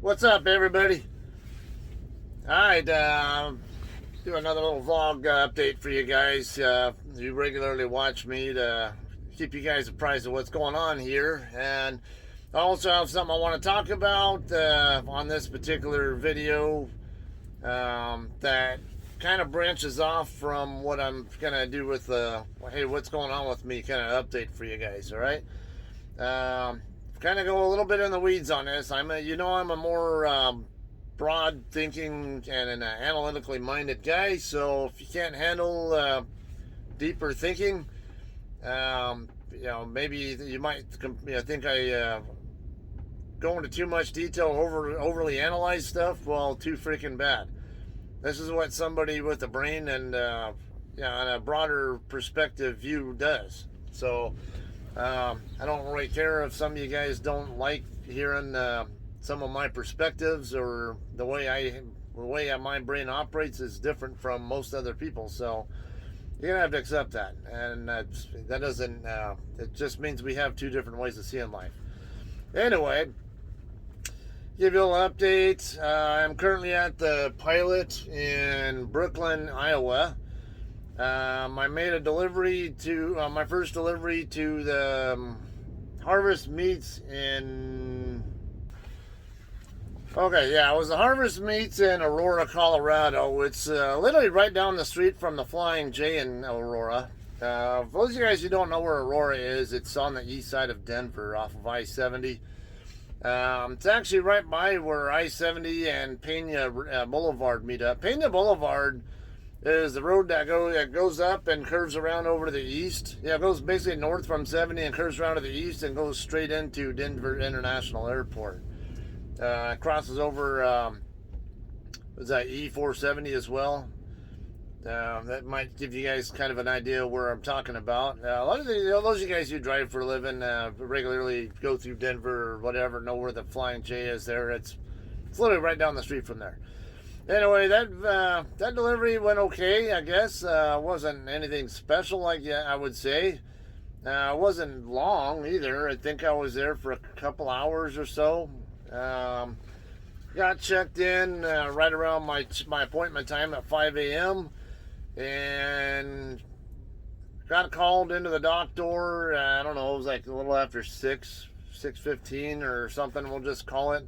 What's up, everybody? Alright, do another little vlog update for you guys. You regularly watch me to keep you guys apprised of what's going on here. And I also have something I want to talk about on this particular video that kind of branches off from what I'm going to do with, hey, what's going on with me kind of update for you guys, alright? Kind of go a little bit in the weeds on this. I'm a more broad thinking and an analytically minded guy. So if you can't handle deeper thinking, maybe you might think I go into too much detail, overly analyze stuff. Well, too freaking bad. This is what somebody with a brain and and a broader perspective view does. So I don't really care if some of you guys don't like hearing some of my perspectives, or the way my brain operates is different from most other people. So you're gonna have to accept that, and that doesn't. It just means we have two different ways of seeing life. Anyway, give you a little update. I'm currently at the Pilot in Brooklyn, Iowa. I made a delivery to my first delivery to the Harvest Meats in. Okay, yeah, it was the Harvest Meats in Aurora, Colorado. It's literally right down the street from the Flying J in Aurora. For those of you guys who don't know where Aurora is, it's on the east side of Denver, off of I-70. It's actually right by where I-70 and Pena Boulevard meet up. Pena Boulevard is the road that goes up and curves around over to the east. Yeah, it goes basically north from 70 and curves around to the east and goes straight into Denver International Airport. It crosses over, was that E470 as well? That might give you guys kind of an idea where I'm talking about. A lot of those of you guys who drive for a living, regularly go through Denver or whatever, know where the Flying J is there. It's literally right down the street from there. Anyway, that delivery went okay, I guess. Wasn't anything special, like I would say. It wasn't long either. I think I was there for a couple hours or so. Got checked in right around my appointment time at 5 a.m. and got called into the dock door. I don't know, it was like a little after 6:15 or something, we'll just call it.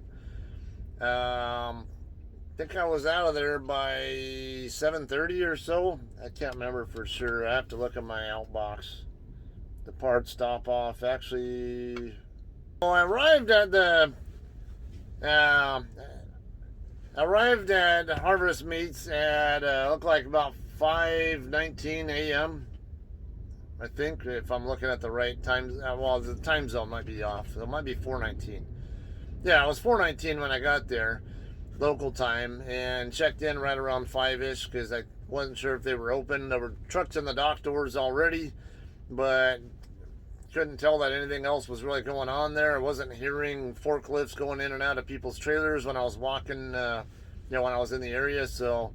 I think I was out of there by 7:30 or so. I can't remember for sure. I have to look at my outbox. The part stop off. Actually, well, I arrived at Harvest Meats at looked like about 5:19 a.m. I think, if I'm looking at the right time. Well, the time zone might be off. It might be 4:19. Yeah, it was 4:19 when I got there, local time, and checked in right around 5-ish because I wasn't sure if they were open. There were trucks in the dock doors already, but couldn't tell that anything else was really going on there. I wasn't hearing forklifts going in and out of people's trailers when I was walking, when I was in the area. So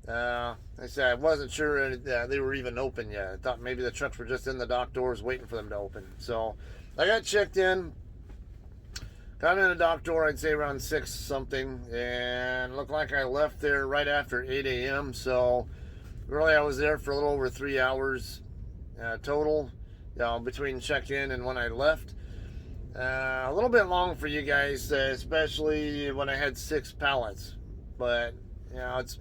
I said I wasn't sure they were even open yet. I thought maybe the trucks were just in the dock doors waiting for them to open. So I got checked in. Got in the dock door, I'd say around 6 something, and looked like I left there right after 8 a.m. So really I was there for a little over 3 hours total, between check-in and when I left. A little bit long for you guys, especially when I had 6 pallets. But, it's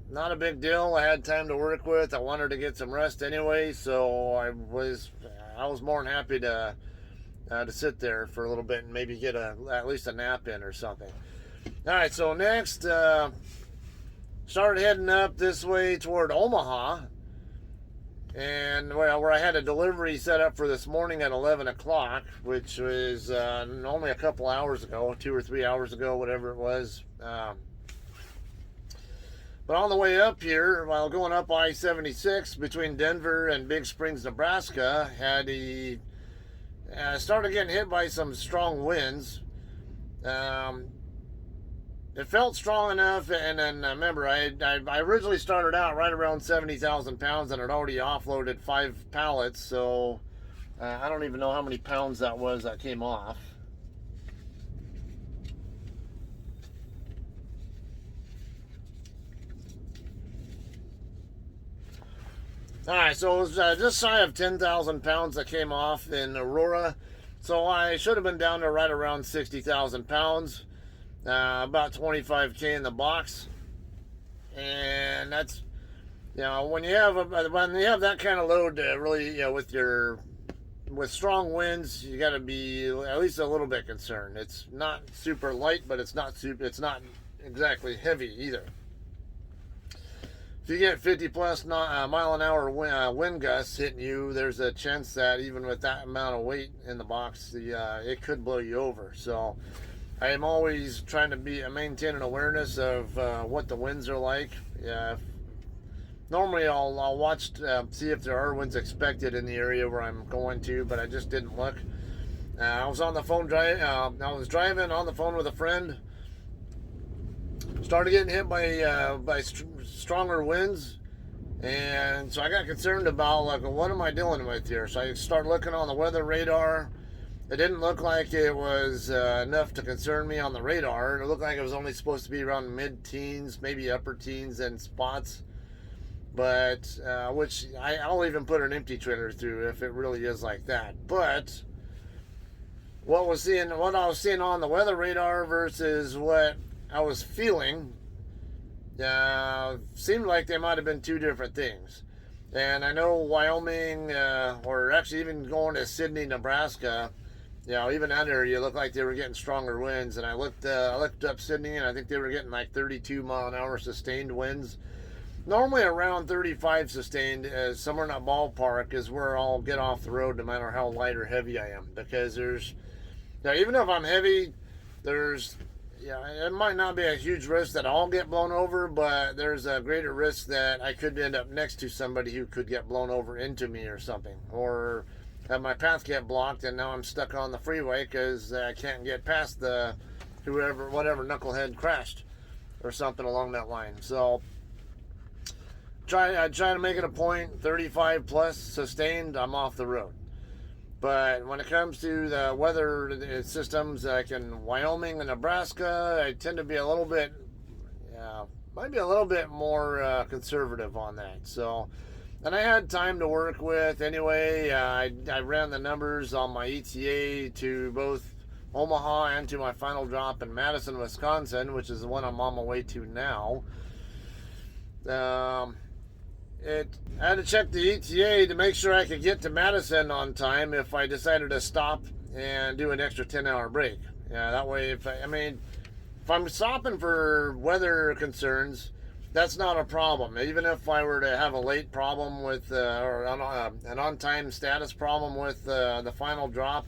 not a big deal. I had time to work with. I wanted to get some rest anyway, so I was more than happy to sit there for a little bit and maybe get at least a nap in or something. All right, so next, started heading up this way toward Omaha, and where I had a delivery set up for this morning at 11 o'clock, which was only a couple hours ago, 2 or 3 hours ago, whatever it was. But on the way up here, while going up I-76 between Denver and Big Springs, Nebraska, started getting hit by some strong winds. It felt strong enough, and then remember, I originally started out right around 70,000 pounds and had already offloaded 5 pallets, so I don't even know how many pounds that was that came off. All right, so it was just shy of 10,000 pounds that came off in Aurora. So I should have been down to right around 60,000 pounds, about 25K in the box. And that's, when you have that kind of load, really, with strong winds, you got to be at least a little bit concerned. It's not super light, but it's not exactly heavy either. If you get 50 plus mile an hour wind gusts hitting you, there's a chance that even with that amount of weight in the box, it could blow you over. So I am always trying to maintain an awareness of what the winds are like. Normally I'll watch, see if there are winds expected in the area where I'm going to, but I just didn't look. I was on the phone I was driving on the phone with a friend. Started getting hit by stronger winds, and so I got concerned about, like, what am I dealing with here? So I started looking on the weather radar. It didn't look like it was enough to concern me on the radar. It looked like it was only supposed to be around mid-teens, maybe upper teens in spots. But which I'll even put an empty trailer through if it really is like that. But what I was seeing on the weather radar versus what I was feeling seemed like they might have been two different things. And I know Wyoming, or actually even going to Sydney, Nebraska, even that area looked like they were getting stronger winds. And I looked up Sydney, and I think they were getting like 32 mile an hour sustained winds. Normally around 35 sustained, somewhere in that ballpark, is where I'll get off the road no matter how light or heavy I am. Because even if I'm heavy, it might not be a huge risk that I'll get blown over, but there's a greater risk that I could end up next to somebody who could get blown over into me or something. Or have my path get blocked and now I'm stuck on the freeway because I can't get past whatever knucklehead crashed or something along that line. So I try to make it a point, 35 plus sustained, I'm off the road. But when it comes to the weather systems, like in Wyoming and Nebraska, I tend to be might be a little bit more conservative on that. So, and I had time to work with anyway. I ran the numbers on my ETA to both Omaha and to my final drop in Madison, Wisconsin, which is the one I'm on my way to now. I had to check the ETA to make sure I could get to Madison on time if I decided to stop and do an extra 10-hour break. That way, if I'm stopping for weather concerns, that's not a problem. Even if I were to have a late problem with, or an on-time status problem with the final drop,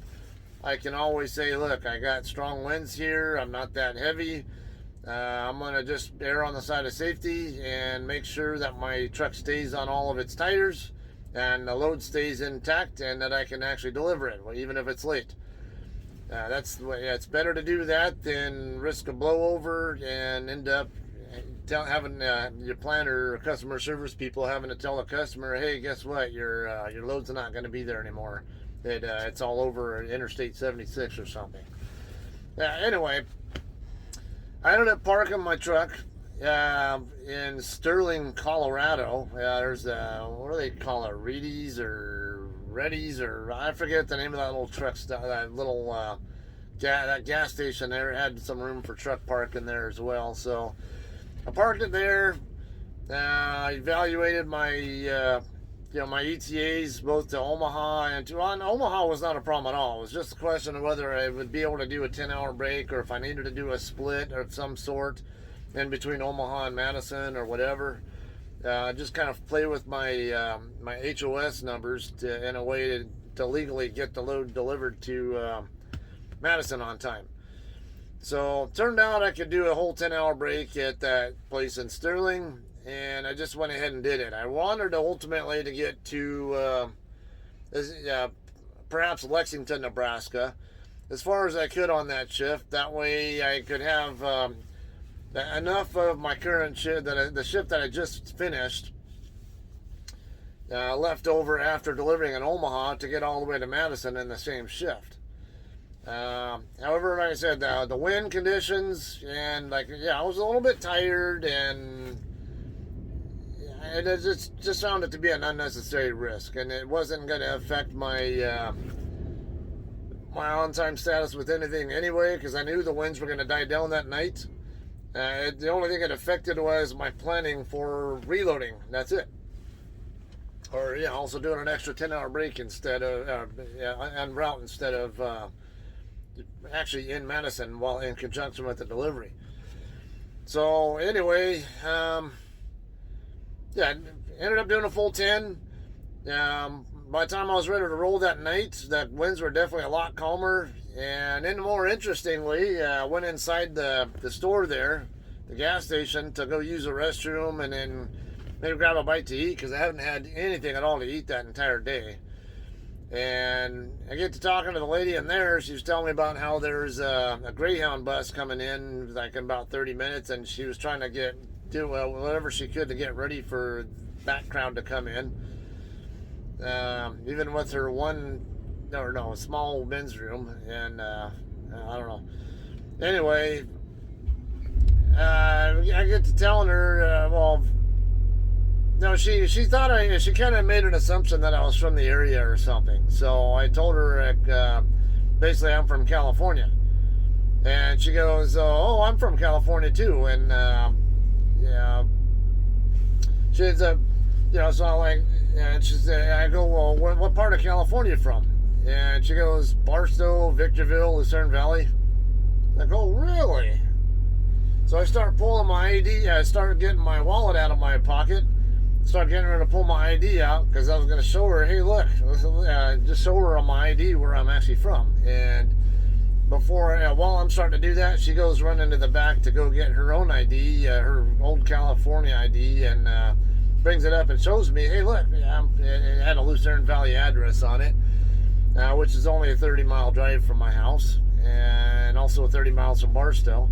I can always say, look, I got strong winds here, I'm not that heavy. I'm going to just err on the side of safety and make sure that my truck stays on all of its tires and the load stays intact and that I can actually deliver it, even if it's late. It's better to do that than risk a blowover and end up having your planner or customer service people having to tell the customer, hey, guess what, your load's not going to be there anymore. It's all over Interstate 76 or something. Anyway, I ended up parking my truck in Sterling, Colorado. There's what do they call it, Reddies, or I forget the name of that little truck stop, that little that gas station there. It had some room for truck parking there as well. So I parked it there. Evaluated my my ETAs both to Omaha and to Omaha was not a problem at all. It was just a question of whether I would be able to do a 10-hour break or if I needed to do a split of some sort in between Omaha and Madison or whatever. Just kind of play with my my HOS numbers in a way to legally get the load delivered to Madison on time. So it turned out I could do a whole 10-hour break at that place in Sterling. And I just went ahead and did it. I wanted ultimately to get to perhaps Lexington, Nebraska, as far as I could on that shift. That way I could have enough of my current shift, the shift that I just finished, left over after delivering in Omaha to get all the way to Madison in the same shift. However, like I said, the wind conditions and I was a little bit tired and I just found it to be an unnecessary risk, and it wasn't going to affect my on-time status with anything anyway, because I knew the winds were going to die down that night. The only thing it affected was my planning for reloading. That's it. Or also doing an extra 10-hour break instead of en route instead of actually in Madison while in conjunction with the delivery. So anyway, ended up doing a full 10. By the time I was ready to roll that night, the winds were definitely a lot calmer. And then more interestingly, I went inside the store there, the gas station, to go use the restroom and then maybe grab a bite to eat, because I haven't had anything at all to eat that entire day. And I get to talking to the lady in there. She was telling me about how there's a Greyhound bus coming in like in about 30 minutes, and she was trying to do whatever she could to get ready for that crowd to come in. Even with her small men's room, and I don't know. Anyway, I get to telling her, no, she thought she kind of made an assumption that I was from the area or something. So I told her, basically, I'm from California, and she goes, "Oh, I'm from California too," and she's so I'm like, and she said, I go, "Well, what part of California you from?" And she goes, "Barstow, Victorville, Lucerne Valley." I go, "Really?" So I start pulling my ID. I started getting my wallet out of my pocket. Started getting her to pull my ID out, because I was going to show her, hey, look, just show her on my ID where I'm actually from. And while I'm starting to do that, she goes running to the back to go get her own ID, her old California ID, and brings it up and shows me, hey, look, it had a Lucerne Valley address on it, which is only a 30-mile drive from my house, and also 30 miles from Barstow.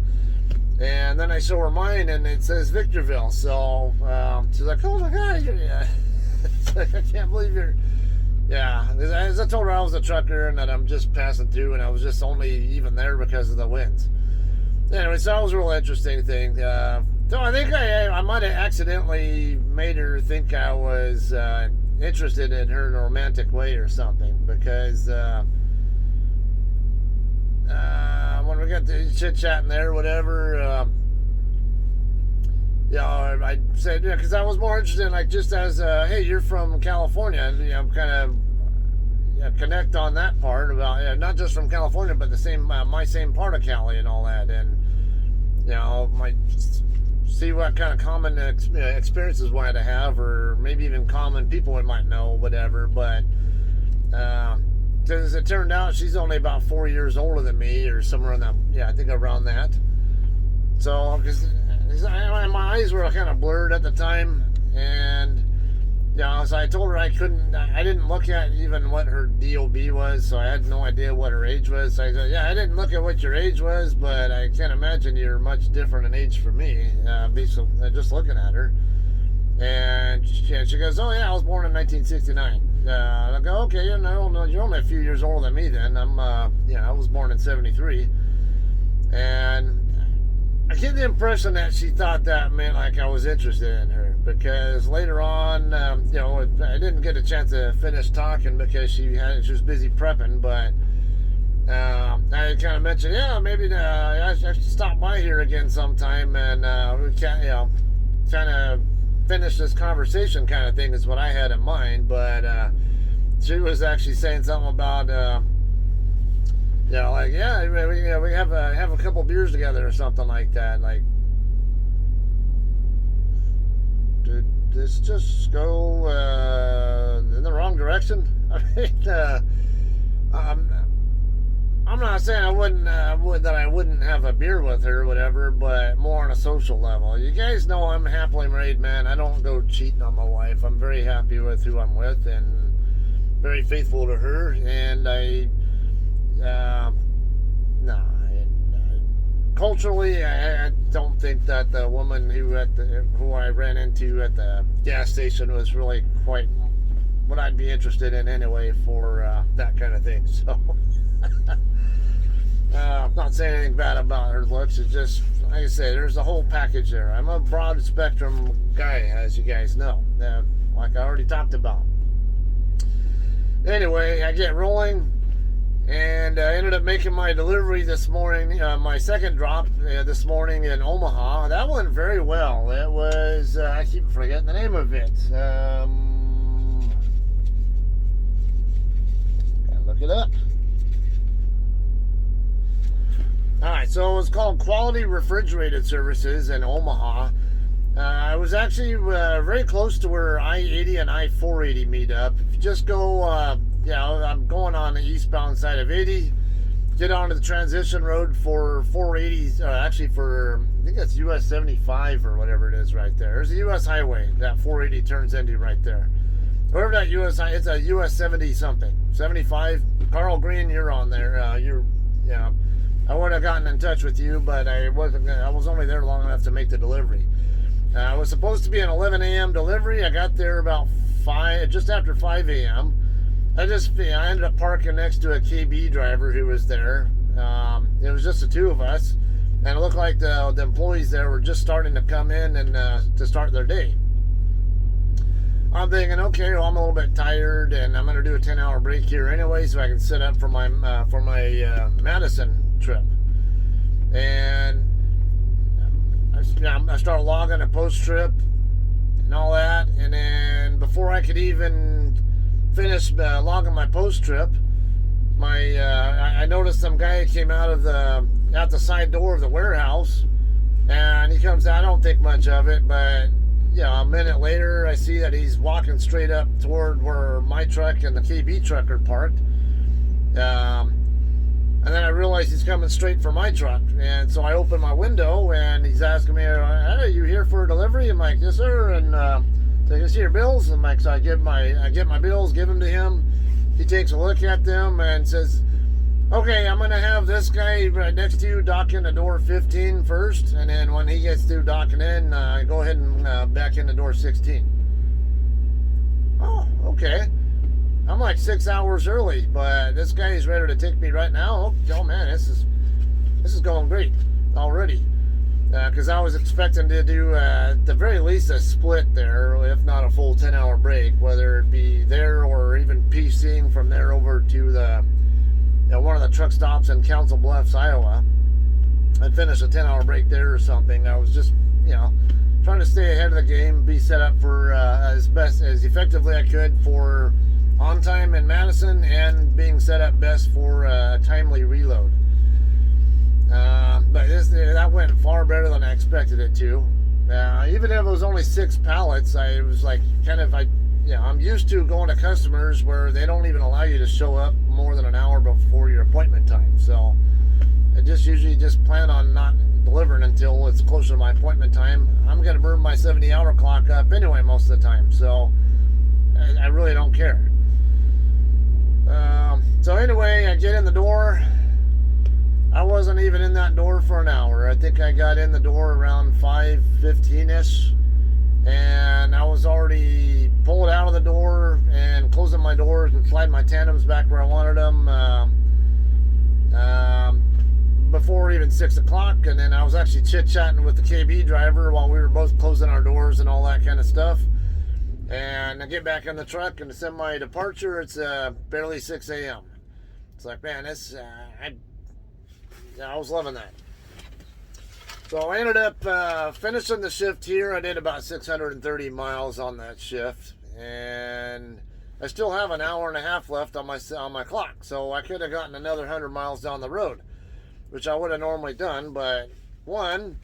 And then I show her mine, and it says Victorville. So she's like, "Oh my God, it's like, I can't believe you're." Yeah, as I told her, I was a trucker and that I'm just passing through, and I was just only even there because of the winds. Anyway, so that was a real interesting thing. So I think I might have accidentally made her think I was interested in her in a romantic way or something, because when we got to chit-chatting there, whatever, I said, because I was more interested in, like, just as, hey, you're from California, and, kind of connect on that part about, not just from California, but the same, my same part of Cali and all that, and, might see what kind of common experiences we might have, or maybe even common people we might know, whatever, but, as it turned out, she's only about 4 years older than me, or somewhere in that, I think around that. So, because my eyes were kind of blurred at the time, and, so I told her I didn't look at even what her DOB was, so I had no idea what her age was. So I said, I didn't look at what your age was, but I can't imagine you're much different in age from me, just looking at her. And she goes, "Oh yeah, I was born in 1969. I go, "Okay, you're only a few years older than me then. I was born in 73. And I get the impression that she thought that meant like I was interested in her, because later on, I didn't get a chance to finish talking because she was busy prepping, but I kind of mentioned, maybe I should stop by here again sometime, and we can, kind of finish this conversation kind of thing is what I had in mind. But she was actually saying something about we have a couple beers together or something like that. Like, did this just go in the wrong direction? I mean, I'm not saying I wouldn't have a beer with her or whatever, but more on a social level. You guys know I'm a happily married man. I don't go cheating on my wife. I'm very happy with who I'm with and very faithful to her. And culturally, I don't think that the woman who I ran into at the gas station was really quite what I'd be interested in anyway for that kind of thing. So. I'm not saying anything bad about her looks. It's just, like I say, there's a whole package there. I'm a broad spectrum guy, as you guys know, like I already talked about. Anyway, I get rolling, and I ended up making my delivery this morning, my second drop this morning in Omaha. That went very well. It was, I keep forgetting the name of it. Gotta look it up. Alright, so it was called Quality Refrigerated Services in Omaha. I was actually very close to where I-80 and I-480 meet up. If you just go, I'm going on the eastbound side of 80, get onto the transition road for 480, actually for, I think that's US 75 or whatever it is right there. There's a US highway that 480 turns into right there. Wherever that US, it's a US 70 something, 75. Carl Green, you're on there. I would have gotten in touch with you, but I was only there long enough to make the delivery. I was supposed to be an 11 a.m. delivery. I got there about just after 5 a.m. I ended up parking next to a KB driver who was there. It was just the two of us, and it looked like the employees there were just starting to come in and to start their day. I'm thinking, okay, well, I'm a little bit tired, and I'm going to do a 10-hour break here anyway, so I can set up for my Madison trip. And I started logging a post trip and all that, and then before I could even finish logging my post trip, I noticed some guy came out the side door of the warehouse, and he comes out. I don't think much of it, but a minute later, I see that he's walking straight up toward where my truck and the KB truck are parked. And then I realized he's coming straight for my truck. And so I open my window, and he's asking me, "Hey, are you here for a delivery?" I'm like, "Yes, sir." And so I see your bills. I'm like, so I get my bills, give them to him. He takes a look at them and says, "Okay, I'm going to have this guy right next to you dock into door 15 first, and then when he gets through docking in, go ahead and back into door 16. Oh, okay. I'm like 6 hours early, but this guy is ready to take me right now. Oh man, this is going great already. Because I was expecting to do at the very least a split there, if not a full 10-hour break, whether it be there or even PCing from there over to the one of the truck stops in Council Bluffs, Iowa. I'd finish a 10-hour break there or something. I was just, trying to stay ahead of the game, be set up for as effectively I could for on time in Madison, and being set up best for a timely reload. But that went far better than I expected it to. Even if it was only 6 pallets, I was like I'm used to going to customers where they don't even allow you to show up more than an hour before your appointment time. So I usually plan on not delivering until it's closer to my appointment time. I'm going to burn my 70-hour clock up anyway most of the time, so I really don't care. So anyway, I get in the door. I wasn't even in that door for an hour. I think I got in the door around 5:15ish, and I was already pulled out of the door and closing my doors and sliding my tandems back where I wanted them before even 6 o'clock. And then I was actually chit-chatting with the KB driver while we were both closing our doors and all that kind of stuff. And I get back in the truck, and it's in my departure. It's barely 6 a.m. It's like, man, I was loving that. So I ended up finishing the shift here. I did about 630 miles on that shift, and I still have an hour and a half left on my clock. So I could have gotten another 100 miles down the road, which I would have normally done. But one,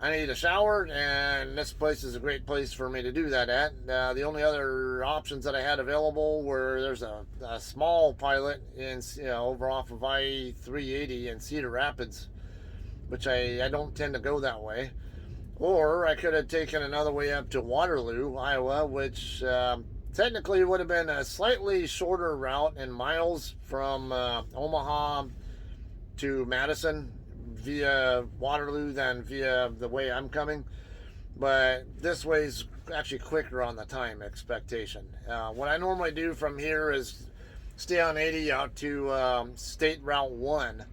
I need a shower, and this place is a great place for me to do that at. The only other options that I had available were there's a small pilot in over off of I-380 in Cedar Rapids, which I don't tend to go that way. Or I could have taken another way up to Waterloo, Iowa, which technically would have been a slightly shorter route in miles from Omaha to Madison via Waterloo than via the way I'm coming. But this way's actually quicker on the time expectation. What I normally do from here is stay on 80 out to State Route 1,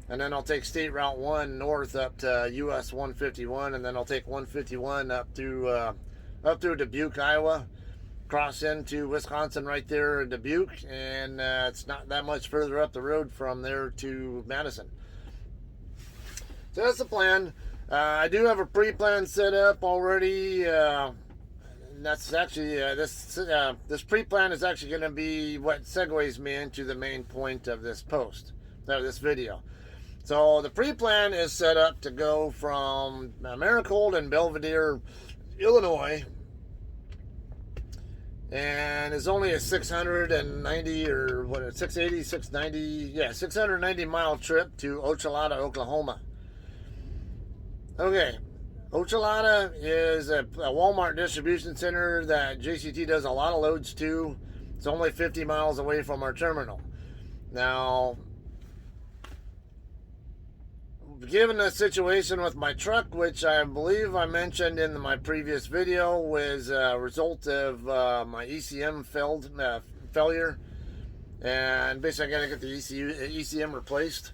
and then I'll take State Route 1 north up to US 151, and then I'll take 151 up through Dubuque, Iowa, cross into Wisconsin right there in Dubuque, and it's not that much further up the road from there to Madison. So that's the plan. I do have a pre-plan set up already. That's actually this pre-plan is actually going to be what segues me into the main point of this this video. So the pre-plan is set up to go from Maricold and Belvedere, Illinois, and it's only a 690 or what, 680, 690, yeah, 690 mile trip to Ochalata, Oklahoma. Okay, Ochalata is a Walmart distribution center that JCT does a lot of loads to. It's only 50 miles away from our terminal. Now, given the situation with my truck, which I believe I mentioned in my previous video, was a result of my ECM failure, and basically I gotta get the ECM replaced.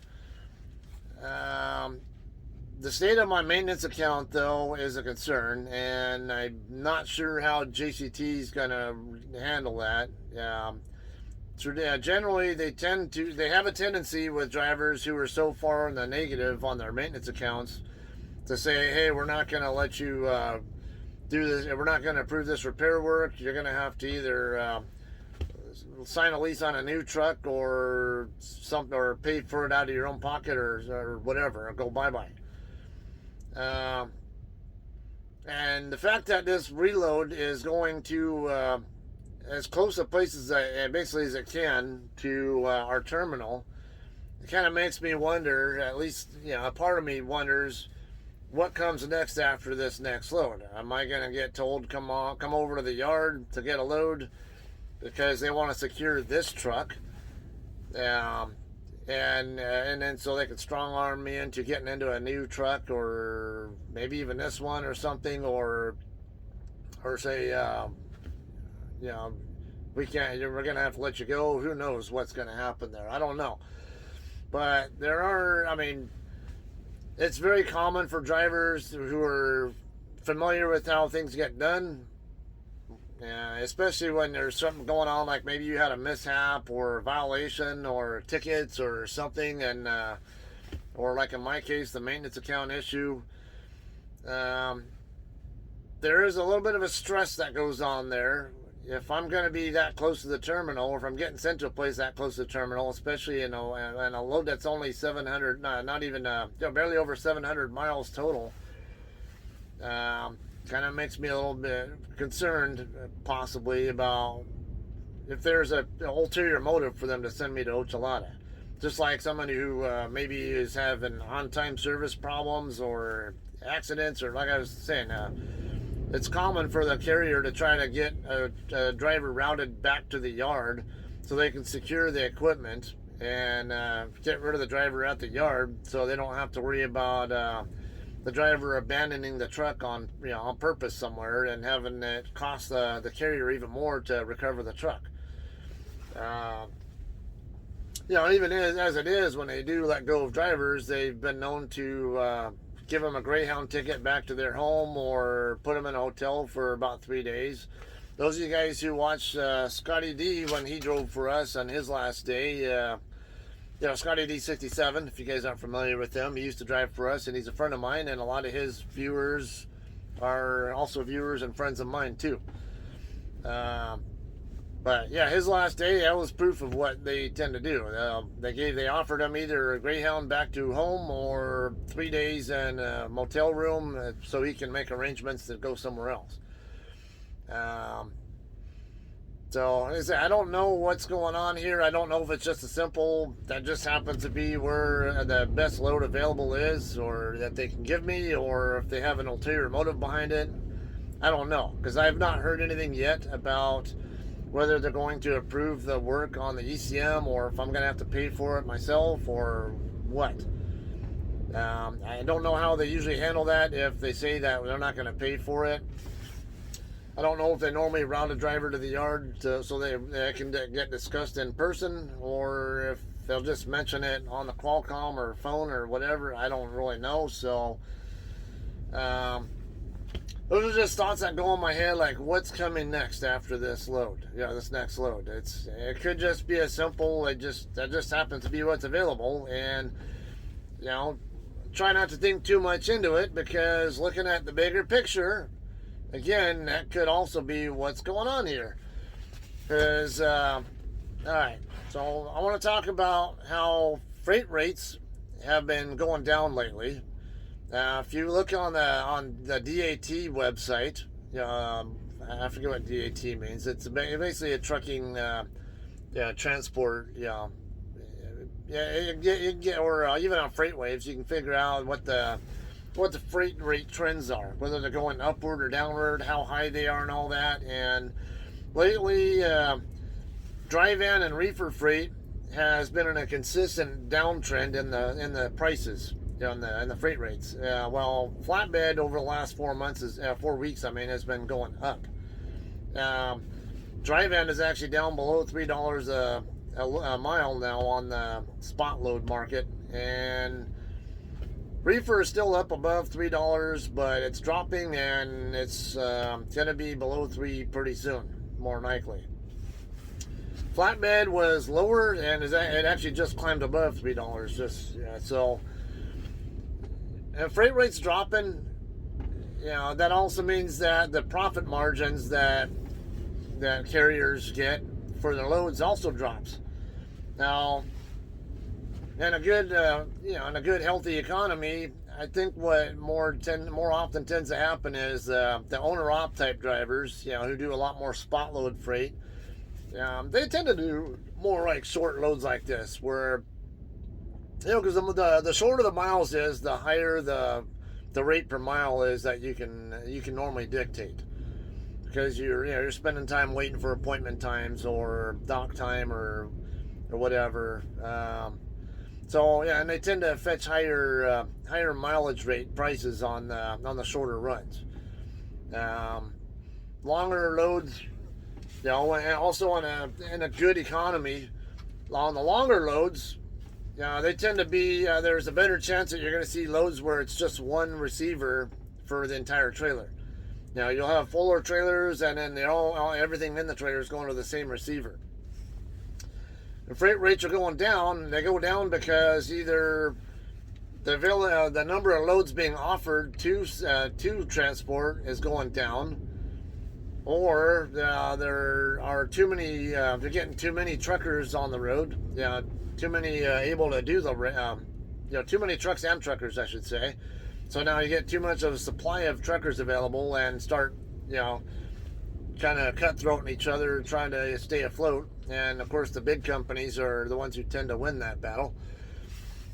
The state of my maintenance account, though, is a concern, and I'm not sure how JCT is going to handle that. Generally, they have a tendency with drivers who are so far in the negative on their maintenance accounts to say, hey, we're not going to let you do this, we're not going to approve this repair work. You're going to have to either sign a lease on a new truck or something, or pay for it out of your own pocket, or whatever, or go bye-bye. And the fact that this reload is going to as close a place as basically as it can to our terminal, it kind of makes me wonder, at least, a part of me wonders what comes next after this next load. Am I going to get told come over to the yard to get a load because they want to secure this truck? And then so they could strong arm me into getting into a new truck, or maybe even this one or something, or say, we're gonna have to let you go. Who knows what's gonna happen there? I don't know. But it's very common for drivers who are familiar with how things get done. Especially when there's something going on, like maybe you had a mishap or a violation or tickets or something, and or like in my case, the maintenance account issue. There is a little bit of a stress that goes on there. If I'm going to be that close to the terminal, or if I'm getting sent to a place that close to the terminal, especially and a load that's only 700, not even barely over 700 miles total. Kind of makes me a little bit concerned, possibly, about if there's an ulterior motive for them to send me to Ochalata. Just like somebody who maybe is having on-time service problems or accidents, or like I was saying, it's common for the carrier to try to get a driver routed back to the yard so they can secure the equipment and get rid of the driver at the yard, so they don't have to worry about the driver abandoning the truck on purpose somewhere and having it cost the carrier even more to recover the truck. Even as it is, when they do let go of drivers, they've been known to give them a Greyhound ticket back to their home, or put them in a hotel for about 3 days. Those of you guys who watched Scotty D when he drove for us on his last day, Scotty D67, if you guys aren't familiar with him, he used to drive for us, and he's a friend of mine, and a lot of his viewers are also viewers and friends of mine too. But yeah, his last day, that was proof of what they tend to do. They offered him either a Greyhound back to home, or 3 days in a motel room so he can make arrangements to go somewhere else. So I don't know what's going on here. I don't know if it's just a simple, that just happens to be where the best load available is, or that they can give me, or if they have an ulterior motive behind it. I don't know, because I have not heard anything yet about whether they're going to approve the work on the ECM, or if I'm going to have to pay for it myself, or what. I don't know how they usually handle that, if they say that they're not going to pay for it. I don't know if they normally route a driver to the yard so they can get discussed in person, or if they'll just mention it on the Qualcomm or phone or whatever, I don't really know. So um, those are just thoughts that go in my head, like what's coming next after this load. This next load. It could just be as simple. That just happens to be what's available, and try not to think too much into it, because looking at the bigger picture, again, that could also be what's going on here. Because all right, so I want to talk about how freight rates have been going down lately. If you look on the DAT website, I forget what DAT means. It's basically a trucking transport. Or even on Freight Waves, you can figure out what the freight rate trends are, whether they're going upward or downward, how high they are, and all that. And lately, dry van and reefer freight has been in a consistent downtrend in the prices, in the freight rates. While flatbed over the last 4 weeks, has been going up. Dry van is actually down below $3 a mile now on the spot load market, and reefer is still up above $3, but it's dropping, and it's going to be below $3 pretty soon, more likely. Flatbed was lower, and it actually just climbed above $3. So, and freight rates dropping, that also means that the profit margins that carriers get for their loads also drops. Now, in a good healthy economy, I think what more often tends to happen is the owner-op type drivers, who do a lot more spot load freight, they tend to do more like short loads like this, where because the shorter the miles is, the higher the rate per mile is that you can normally dictate, because you're spending time waiting for appointment times or dock time or whatever. And they tend to fetch higher mileage rate prices on the shorter runs. Longer loads, and also in a good economy, on the longer loads, they tend to be there's a better chance that you're going to see loads where it's just one receiver for the entire trailer. You'll have fuller trailers, and then everything in the trailer is going to the same receiver. The freight rates are going down. They go down because either the number of loads being offered to transport is going down, or there are too many. They're getting too many truckers on the road. Too many able to do too many trucks and truckers, I should say. So now you get too much of a supply of truckers available, and start kind of cutthroating each other, trying to stay afloat. And of course, the big companies are the ones who tend to win that battle.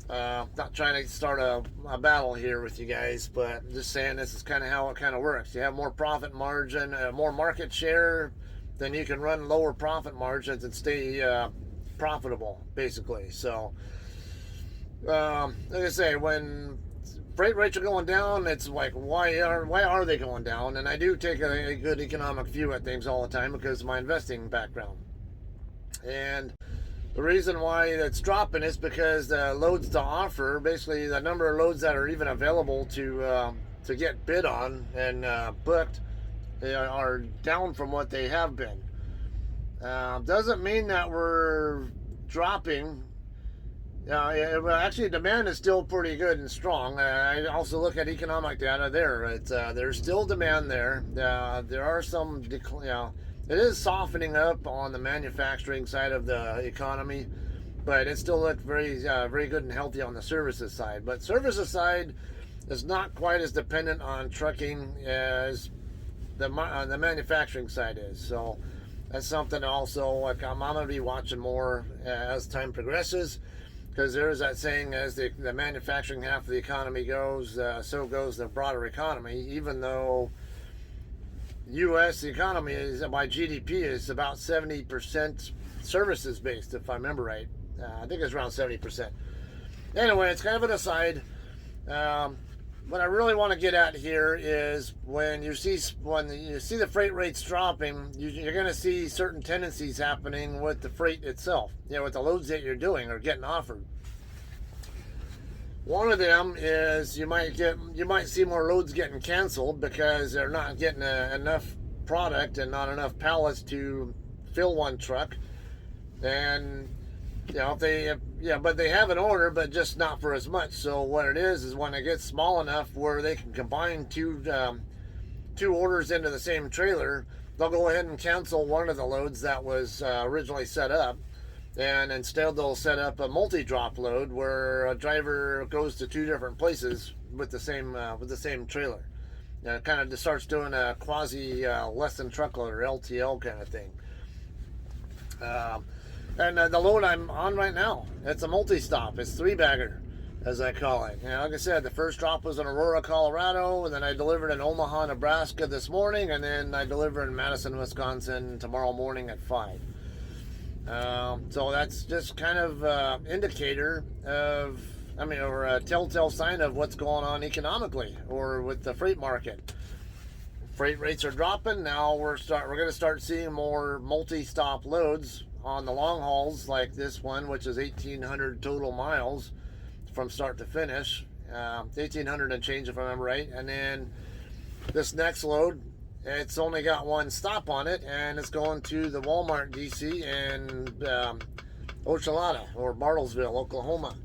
Not trying to start a battle here with you guys, but I'm just saying this is kind of how it kind of works. You have more profit margin, more market share, then you can run lower profit margins and stay profitable, basically. So, like I say, when freight rates are going down, it's like, why are they going down? And I do take a good economic view at things all the time because of my investing background. And the reason why it's dropping is because the loads to offer, basically the number of loads that are even available to get bid on and booked, are down from what they have been. Doesn't mean that we're dropping. Actually, demand is still pretty good and strong. I also look at economic data there. There's still demand there. There are some it is softening up on the manufacturing side of the economy, but it still looks very good and healthy on the services side. But services side is not quite as dependent on trucking as the manufacturing side is. So that's something also I'm going to be watching more as time progresses, because there is that saying, as the manufacturing half of the economy goes, so goes the broader economy. Even though U.S. economy is, by GDP, is about 70% services based, if I remember right. I think it's around 70%. Anyway, it's kind of an aside. what I really want to get at here is when you see the freight rates dropping, you're going to see certain tendencies happening with the freight itself. With the loads that you're doing or getting offered. One of them is you might see more loads getting canceled because they're not getting enough product and not enough pallets to fill one truck. And but they have an order, but just not for as much. So what it is when it gets small enough where they can combine two orders into the same trailer, they'll go ahead and cancel one of the loads that was originally set up, and instead they'll set up a multi-drop load where a driver goes to two different places with the same trailer. It kind of just starts doing a quasi less than truckload or LTL kind of thing. And the load I'm on right now, it's a multi-stop. It's 3-bagger, as I call it. Like I said, the first drop was in Aurora, Colorado, and then I delivered in Omaha, Nebraska this morning, and then I deliver in Madison, Wisconsin tomorrow morning at 5. So that's just kind of indicator of, or a telltale sign of what's going on economically or with the freight market. Freight rates are dropping. Now we're going to start seeing more multi-stop loads on the long hauls like this one, which is 1,800 total miles from start to finish. 1,800 and change if I remember right. And then this next load, it's only got one stop on it, and it's going to the Walmart DC in Ochalata or Bartlesville, Oklahoma.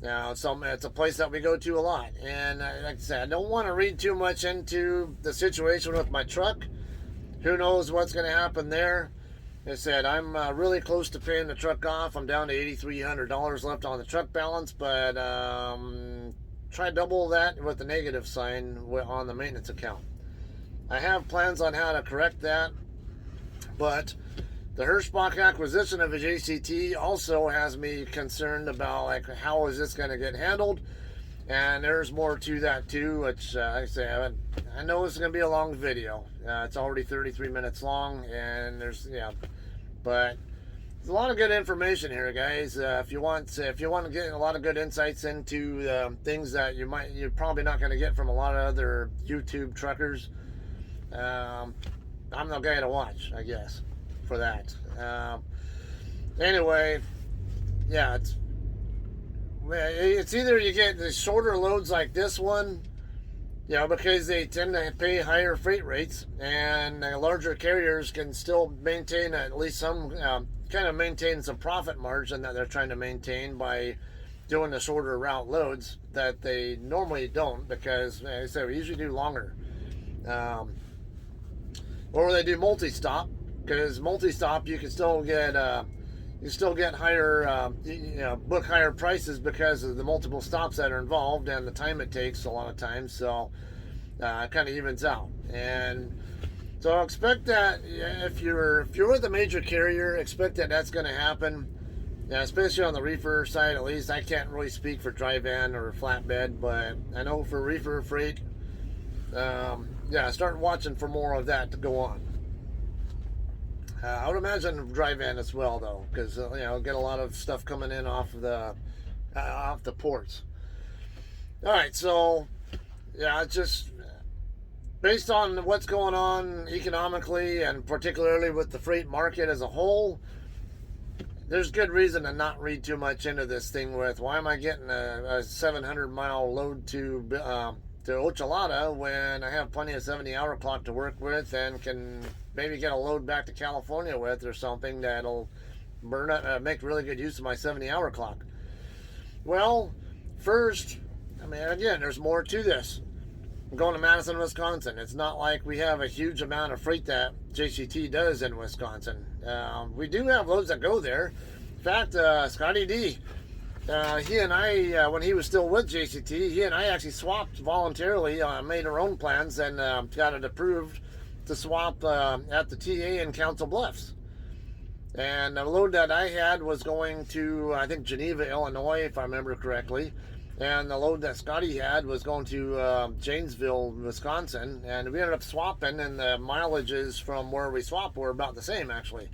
Now, it's a place that we go to a lot. And like I said, I don't want to read too much into the situation with my truck. Who knows what's going to happen there. Like I said, I'm really close to paying the truck off. I'm down to $8,300 left on the truck balance, but try double that with the negative sign on the maintenance account. I have plans on how to correct that, but the Hirschbach acquisition of a JCT also has me concerned about how is this going to get handled, and there's more to that too, which like I say, I know it's going to be a long video. It's already 33 minutes long, and but there's a lot of good information here, guys. If you want to get a lot of good insights into things that you're probably not going to get from a lot of other YouTube truckers, I'm the guy to watch, I guess, for that. Anyway, yeah, it's either you get the shorter loads like this one, because they tend to pay higher freight rates, and the larger carriers can still maintain at least some maintain some profit margin that they're trying to maintain by doing the shorter route loads that they normally don't, because like I said, we usually do longer. Or they do multi-stop, because multi-stop you can still get higher, book higher prices because of the multiple stops that are involved and the time it takes a lot of times. So it kind of evens out. And so expect that if you're with a major carrier, expect that that's going to happen. Especially on the reefer side, at least. I can't really speak for dry van or flatbed, but I know for reefer freight, start watching for more of that to go on. I would imagine dry van as well, though, because get a lot of stuff coming in off the ports. All right, so it's just based on what's going on economically and particularly with the freight market as a whole. There's good reason to not read too much into this thing with why am I getting a 700-mile load to Ochalata when I have plenty of 70-hour clock to work with and can maybe get a load back to California with or something that'll make really good use of my 70-hour clock. Well, first, again, there's more to this. I'm going to Madison, Wisconsin. It's not like we have a huge amount of freight that JCT does in Wisconsin. We do have loads that go there. In fact, Scotty D, he and I, when he was still with JCT, he and I actually swapped voluntarily, made our own plans, and got it approved to swap at the TA in Council Bluffs. And the load that I had was going to, I think, Geneva, Illinois, if I remember correctly. And the load that Scotty had was going to Janesville, Wisconsin. And we ended up swapping, and the mileages from where we swapped were about the same, actually.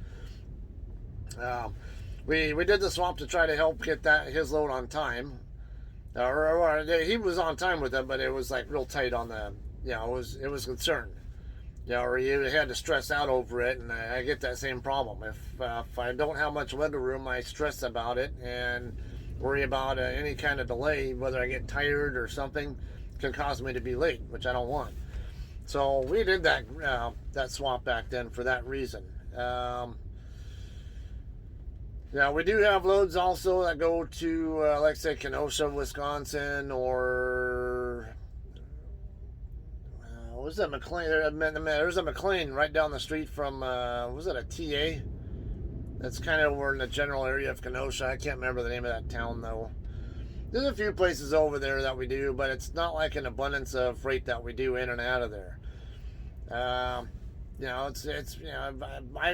We did the swap to try to help get his load on time. He was on time with it, but it was like real tight on the, it was concerned. Or you had to stress out over it, and I get that same problem. If I don't have much wiggle room, I stress about it and worry about any kind of delay, whether I get tired or something, can cause me to be late, which I don't want. So we did that swap back then for that reason. Yeah, we do have loads also that go to, like say, Kenosha, Wisconsin, or was that McLean? There's a McLean right down the street from, was it a TA? That's kind of over in the general area of Kenosha. I can't remember the name of that town though. There's a few places over there that we do, but it's not like an abundance of freight that we do in and out of there. I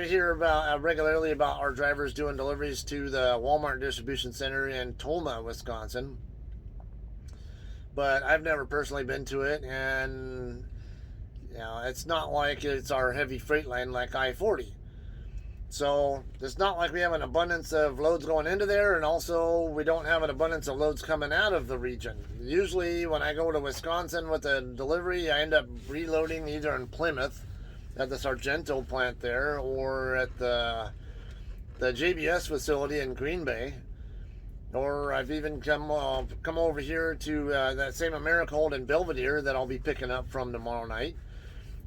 hear about regularly about our drivers doing deliveries to the Walmart distribution center in Tolna, Wisconsin, but I've never personally been to it, and it's not like it's our heavy freight line like I-40. So it's not like we have an abundance of loads going into there, and also we don't have an abundance of loads coming out of the region. Usually when I go to Wisconsin with a delivery, I end up reloading either in Plymouth at the Sargento plant there, or at the JBS facility in Green Bay. Or I've even come over here to that same Americold in Belvedere that I'll be picking up from tomorrow night.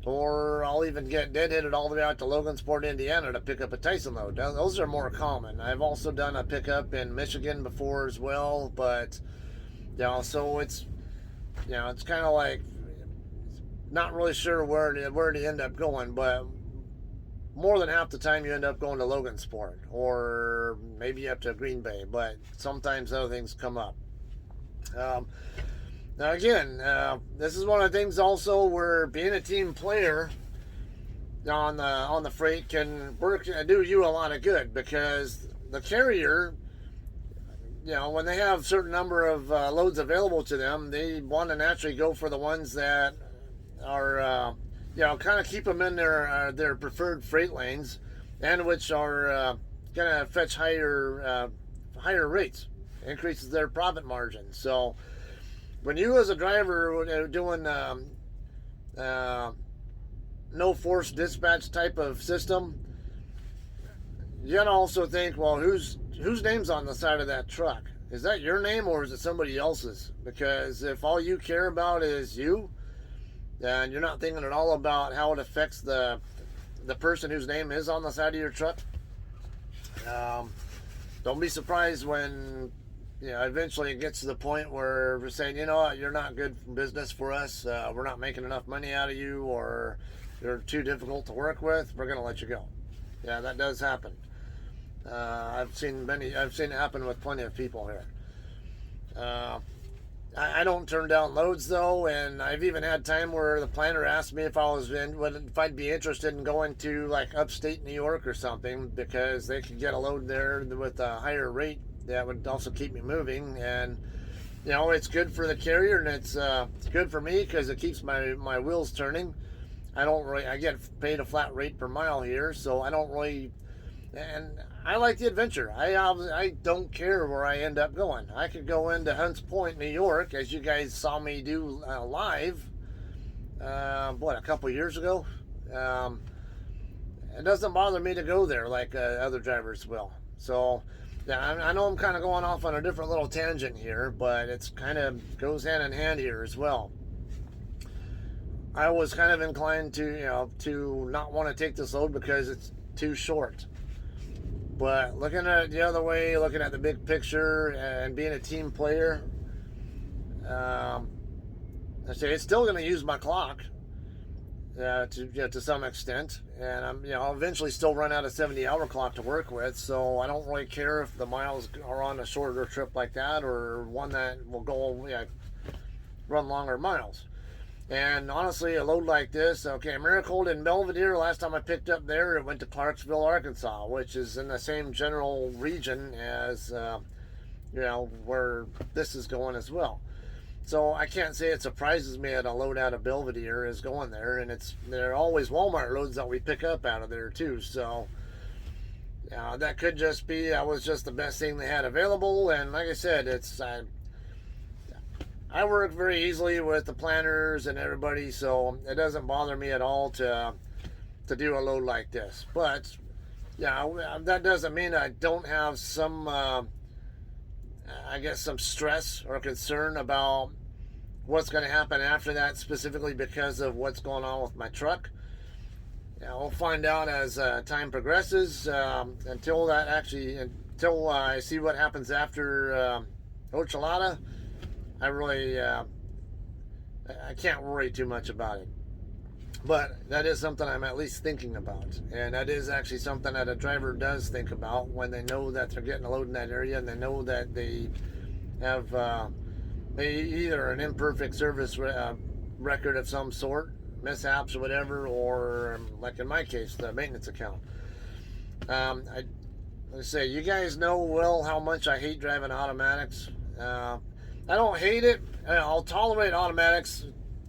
Or I'll even get deadheaded all the way out to Logansport, Indiana to pick up a Tyson load. Now, those are more common. I've also done a pickup in Michigan before as well, but so it's it's kind of like not really sure where to end up going, but more than half the time you end up going to Logansport or maybe up to Green Bay, but sometimes other things come up. Now again, this is one of the things also where being a team player on the freight can do you a lot of good, because the carrier, when they have a certain number of loads available to them, they want to naturally go for the ones that are kind of keep them in their preferred freight lanes, and which are going to fetch higher rates, increases their profit margin. So when you as a driver are doing no force dispatch type of system, you gotta also think, well, whose name's on the side of that truck? Is that your name or is it somebody else's? Because if all you care about is you, and you're not thinking at all about how it affects the person whose name is on the side of your truck, don't be surprised when eventually it gets to the point where we're saying, you're not good business for us. We're not making enough money out of you, or you're too difficult to work with. We're going to let you go. Yeah, that does happen. I've seen it happen with plenty of people here. I don't turn down loads though, and I've even had time where the planner asked me if I'd be interested in going to like upstate New York or something, because they could get a load there with a higher rate that would also keep me moving. And it's good for the carrier, and it's good for me because it keeps my wheels turning. I get paid a flat rate per mile here, so I don't really, and I like the adventure. I don't care where I end up going. I could go into Hunts Point, New York, as you guys saw me do live, a couple years ago. It doesn't bother me to go there like other drivers will. So yeah, I know I'm kind of going off on a different little tangent here, but it's kind of goes hand in hand here as well. I was kind of inclined to not want to take this load because it's too short. But looking at it the other way, looking at the big picture and being a team player, I say it's still going to use my clock to some extent, and I'll eventually still run out of 70-hour clock to work with. So I don't really care if the miles are on a shorter trip like that or one that will go run longer miles. And honestly, a load like this, Americold in Belvedere, last time I picked up there, it went to Clarksville, Arkansas, which is in the same general region as, where this is going as well. So I can't say it surprises me that a load out of Belvedere is going there, and there are always Walmart loads that we pick up out of there too. So that could just be, that was just the best thing they had available. And like I said, I work very easily with the planners and everybody, so it doesn't bother me at all to do a load like this. But yeah, that doesn't mean I don't have some, I guess, some stress or concern about what's going to happen after that, specifically because of what's going on with my truck. Yeah, we'll find out as time progresses. Until I see what happens after Ochalada, I really I can't worry too much about it. But that is something I'm at least thinking about, and that is actually something that a driver does think about when they know that they're getting a load in that area, and they know that they have either an imperfect service record of some sort, mishaps or whatever, or like in my case, the maintenance account. Let's say, you guys know well how much I hate driving automatics. I don't hate it. I'll tolerate automatics,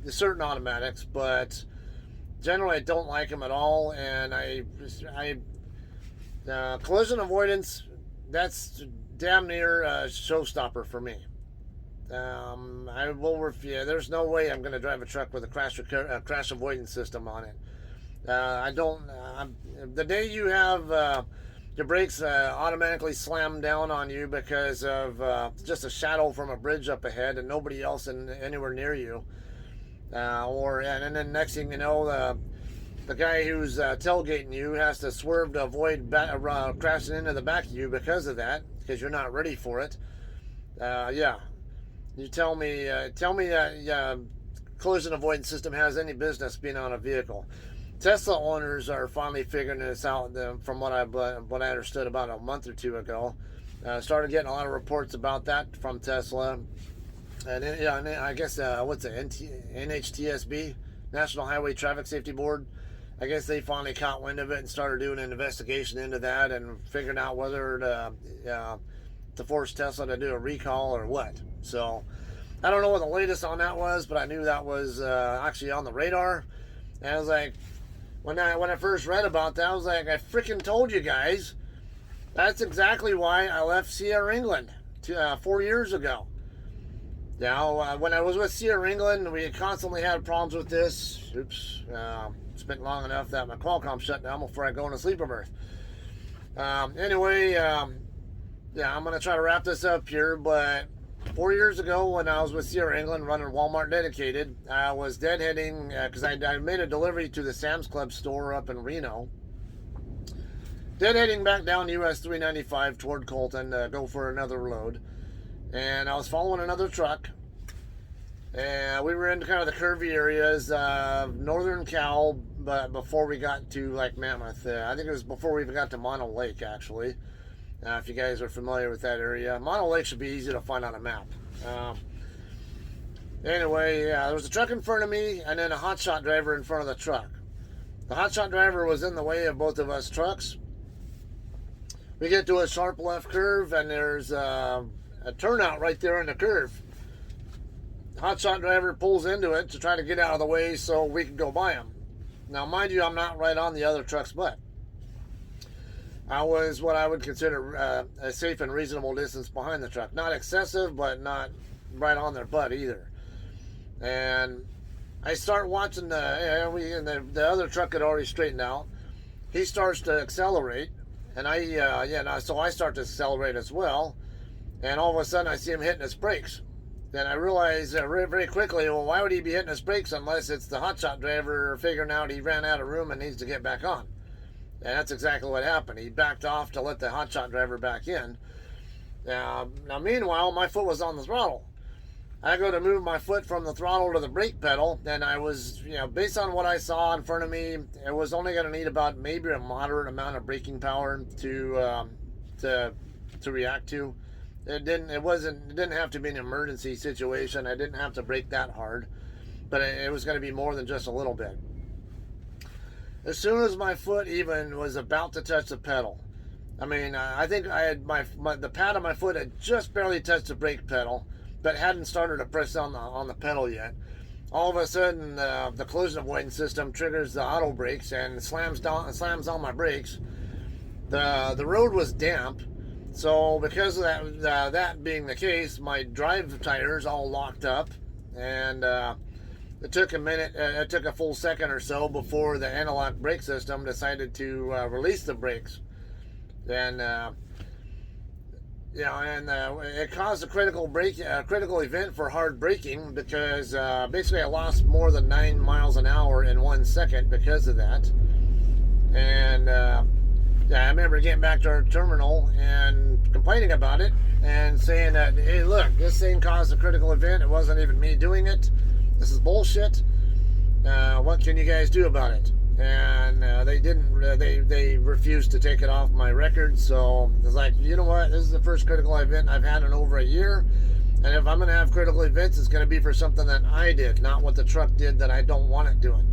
certain automatics, but generally I don't like them at all. And collision avoidance, that's damn near a showstopper for me. I will refuse. There's no way I'm going to drive a truck with a crash avoidance system on it. I don't. The day you have your brakes automatically slam down on you because of just a shadow from a bridge up ahead and nobody else anywhere near you, and then next thing you know, the guy who's tailgating you has to swerve to avoid crashing into the back of you because of that, because you're not ready for it. Yeah. You tell me that collision avoidance system has any business being on a vehicle. Tesla owners are finally figuring this out. From what I understood about a month or two ago, started getting a lot of reports about that from Tesla, and I guess what's it, NHTSB, National Highway Traffic Safety Board. I guess they finally caught wind of it and started doing an investigation into that and figuring out whether to force Tesla to do a recall or what. So I don't know what the latest on that was, but I knew that was actually on the radar. And I was like, when I first read about that, I was like, I freaking told you guys. That's exactly why I left Sierra England 4 years ago. Now, when I was with Sierra England, we constantly had problems with this. Oops. It's been long enough that my Qualcomm shut down before I go into sleeper berth. Anyway, yeah, I'm going to try to wrap this up here, but 4 years ago when I was with Sierra England running Walmart Dedicated, I was deadheading because I made a delivery to the Sam's Club store up in Reno. Deadheading back down US 395 toward Colton to go for another load. And I was following another truck. And we were in kind of the curvy areas of northern Cal, but before we got to like Mammoth. I think it was before we even got to Mono Lake, actually. If you guys are familiar with that area, Mono Lake should be easy to find on a map. Anyway, there was a truck in front of me and then a hotshot driver in front of the truck. The hotshot driver was in the way of both of us trucks. We get to a sharp left curve and there's a turnout right there in the curve. The hotshot driver pulls into it to try to get out of the way so we can go by him. Now, mind you, I'm not right on the other truck's butt. I was what I would consider a safe and reasonable distance behind the truck. Not excessive, but not right on their butt either. And I start watching the other truck had already straightened out. He starts to accelerate, and so I start to accelerate as well. And all of a sudden, I see him hitting his brakes. Then I realize very, very quickly, well, why would he be hitting his brakes unless it's the hotshot driver figuring out he ran out of room and needs to get back on? And that's exactly what happened. He backed off to let the hotshot driver back in. Now, meanwhile, my foot was on the throttle. I go to move my foot from the throttle to the brake pedal, and I was, based on what I saw in front of me, it was only going to need about maybe a moderate amount of braking power to react to. It didn't have to be an emergency situation. I didn't have to brake that hard, but it was going to be more than just a little bit. As soon as my foot even was about to touch the pedal, I think I had the pad of my foot had just barely touched the brake pedal, but hadn't started to press on the pedal yet. All of a sudden, the collision avoidance system triggers the auto brakes and slams on my brakes. The road was damp, So because of that being the case, my drive tires all locked up, and it took a minute. It took a full second or so before the analog brake system decided to release the brakes, and it caused a critical event for hard braking, because basically I lost more than 9 miles an hour in 1 second because of that. And I remember getting back to our terminal and complaining about it and saying that, hey, look, this thing caused a critical event. It wasn't even me doing it. This is bullshit. What can you guys do about it? And they didn't. They refused to take it off my record. So it's like, you know what? This is the first critical event I've had in over a year. And if I'm going to have critical events, it's going to be for something that I did, not what the truck did that I don't want it doing.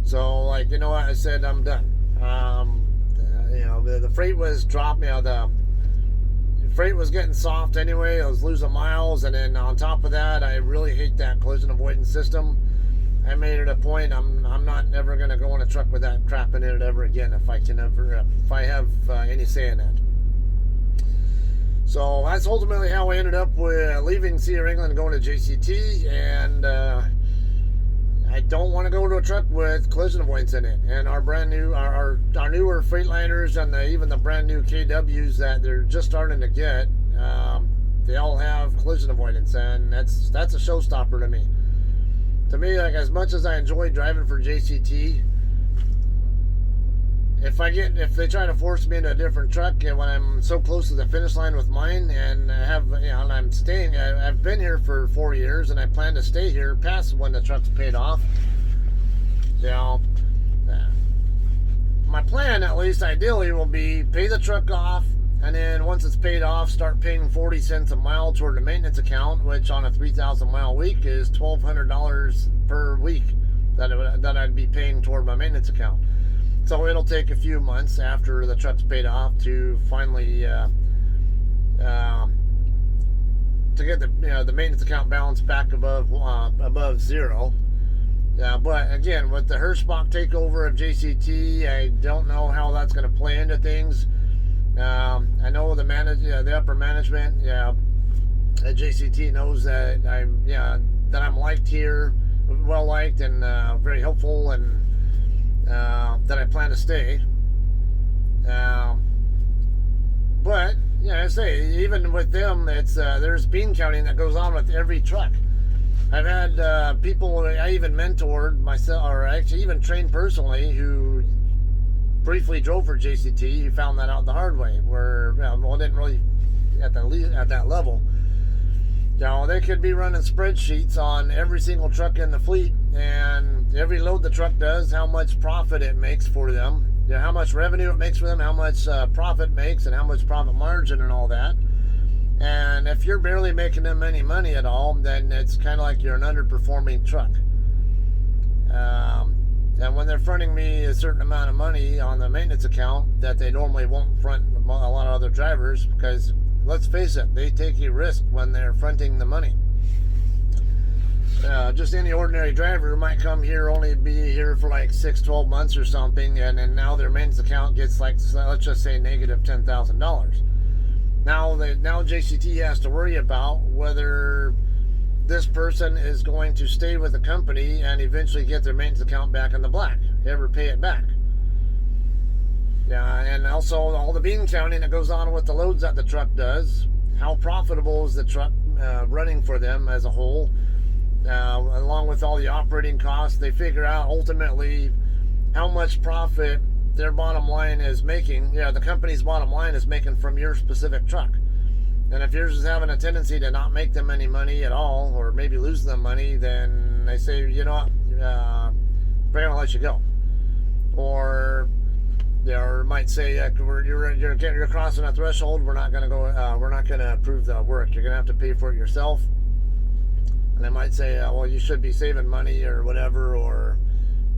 So, like, you know what? I said, I'm done. The freight was dropping. The freight was getting soft anyway. I was losing miles, and then on top of that, I really hate that collision avoidance system. I made it a point. I'm not ever going to go on a truck with that crap in it ever again if I have any say in that. So that's ultimately how I ended up with leaving Sierra England and going to JCT, and I don't want to go to a truck with collision avoidance in it. And our brand new, our newer Freightliners, and even the brand new KWs that they're just starting to get, they all have collision avoidance, and that's a showstopper to me. To me, like, as much as I enjoy driving for JCT, if they try to force me into a different truck, and when I'm so close to the finish line with mine, and and I'm staying, I've been here for 4 years, and I plan to stay here past when the truck's paid off. My plan, at least ideally, will be pay the truck off, and then once it's paid off, start paying 40 cents a mile toward the maintenance account, which on a 3,000 mile week is $1,200 per week that I'd be paying toward my maintenance account. So it'll take a few months after the truck's paid off to finally to get the maintenance account balance back above zero. But again, with the Hirschbach takeover of JCT, I don't know how that's going to play into things. I know the upper management at JCT knows that I'm liked here, well liked, and very helpful, and that I plan to stay. But I say, even with them, it's there's bean counting that goes on with every truck. I've had people I even mentored myself, or actually even trained personally, who briefly drove for JCT, who found that out the hard way, where didn't really at that level. They could be running spreadsheets on every single truck in the fleet, and every load the truck does, how much profit it makes for them, how much revenue it makes for them, how much profit makes, and how much profit margin and all that. And if you're barely making them any money at all, then it's kind of like you're an underperforming truck. And when they're fronting me a certain amount of money on the maintenance account that they normally won't front a lot of other drivers, because let's face it, they take a risk when they're fronting the money. Just any ordinary driver might come here, only be here for like 6-12 months or something, and then now their maintenance account gets, like, let's just say negative $10,000. Now JCT has to worry about whether this person is going to stay with the company and eventually get their maintenance account back in the black, ever pay it back. And also all the bean counting that goes on with the loads that the truck does. How profitable is the truck running for them as a whole? Along with all the operating costs, they figure out ultimately how much profit their bottom line is making. The company's bottom line is making from your specific truck. And if yours is having a tendency to not make them any money at all, or maybe lose them money, then they say, you know what, we're gonna let you go. Or might say, you're crossing a threshold. We're not gonna go. We're not gonna approve the work. You're gonna have to pay for it yourself. And they might say, well, you should be saving money or whatever, or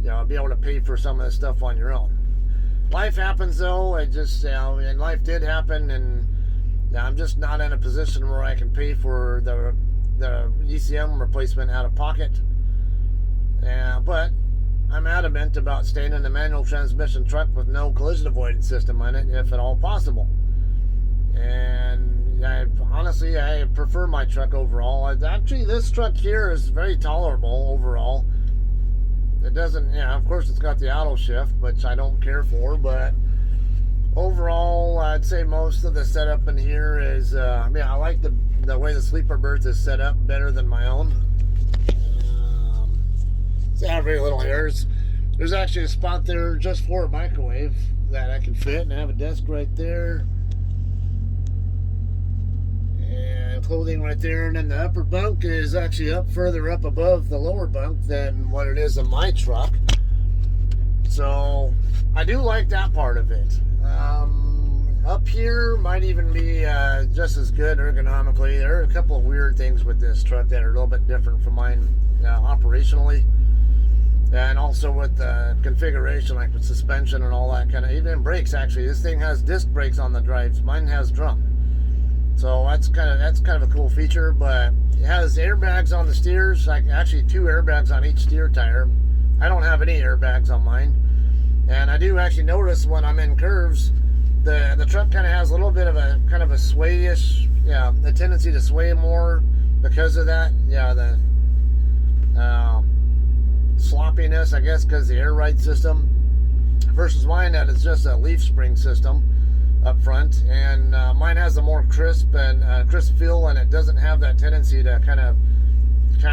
be able to pay for some of this stuff on your own. Life happens, though. It just and life did happen, and I'm just not in a position where I can pay for the ECM replacement out of pocket. But I'm adamant about staying in a manual transmission truck with no collision avoidance system on it, if at all possible. And honestly, I prefer my truck overall. Actually, this truck here is very tolerable overall. It doesn't, yeah, of course it's got the auto shift, which I don't care for, but overall, I'd say most of the setup in here is, I like the way the sleeper berth is set up better than my own. It's have very little hairs. There's actually a spot there just for a microwave that I can fit, and I have a desk right there. And clothing right there, and then the upper bunk is actually up further up above the lower bunk than what it is in my truck. So I do like that part of it. Up here might even be just as good ergonomically. There are a couple of weird things with this truck that are a little bit different from mine operationally, and also with the configuration, like with suspension and all that kind of, even brakes. Actually, this thing has disc brakes on the drives. Mine has drum. So that's kind of a cool feature. But it has airbags on the steers, like actually 2 airbags on each steer tire. I don't have any airbags on mine, and I do actually notice when I'm in curves, the truck kind of has a little bit of a kind of a swayish, the tendency to sway more because of that. The sloppiness, I guess, because the air ride system versus mine that is just a leaf spring system up front, and mine has a more crisp and crisp feel, and it doesn't have that tendency to kind of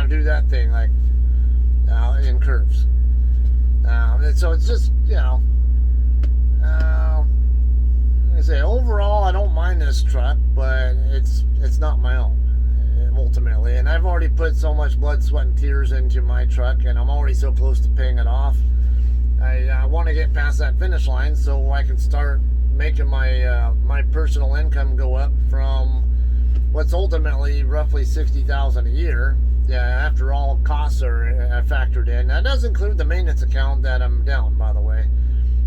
do that thing like in curves. So it's just, I say overall I don't mind this truck, but it's not my own ultimately, and I've already put so much blood, sweat, and tears into my truck, and I'm already so close to paying it off. I want to get past that finish line so I can start making my personal income go up from what's ultimately roughly $60,000 a year. After all costs are factored in. That does include the maintenance account that I'm down, by the way.